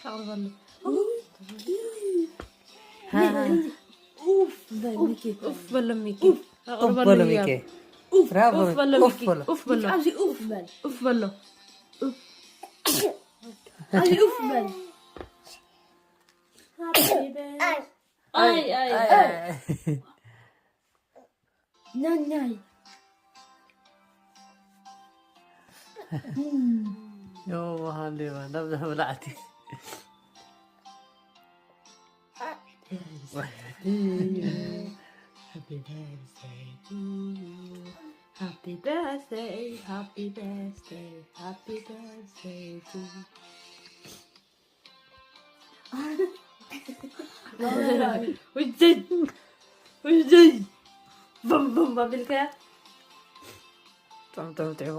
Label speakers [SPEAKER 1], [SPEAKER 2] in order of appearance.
[SPEAKER 1] أغرب
[SPEAKER 2] اوف ميكي
[SPEAKER 1] أوف ولا ميكي
[SPEAKER 3] اوف بولو ميكي. برافو
[SPEAKER 1] أوف ولا
[SPEAKER 3] اوف
[SPEAKER 1] ميكي
[SPEAKER 3] بولو.
[SPEAKER 1] أوف ولا
[SPEAKER 2] عاوزي اوف بل
[SPEAKER 1] أوف ولا
[SPEAKER 2] عاوزي اوف بل
[SPEAKER 1] أي أي
[SPEAKER 2] ناي ناي
[SPEAKER 3] يو هالي ما نبدا بلعتي. Happy birthday to you.
[SPEAKER 1] Happy birthday Happy birthday Happy birthday to you وجد وجد بم بم بالكاف
[SPEAKER 3] تم تعب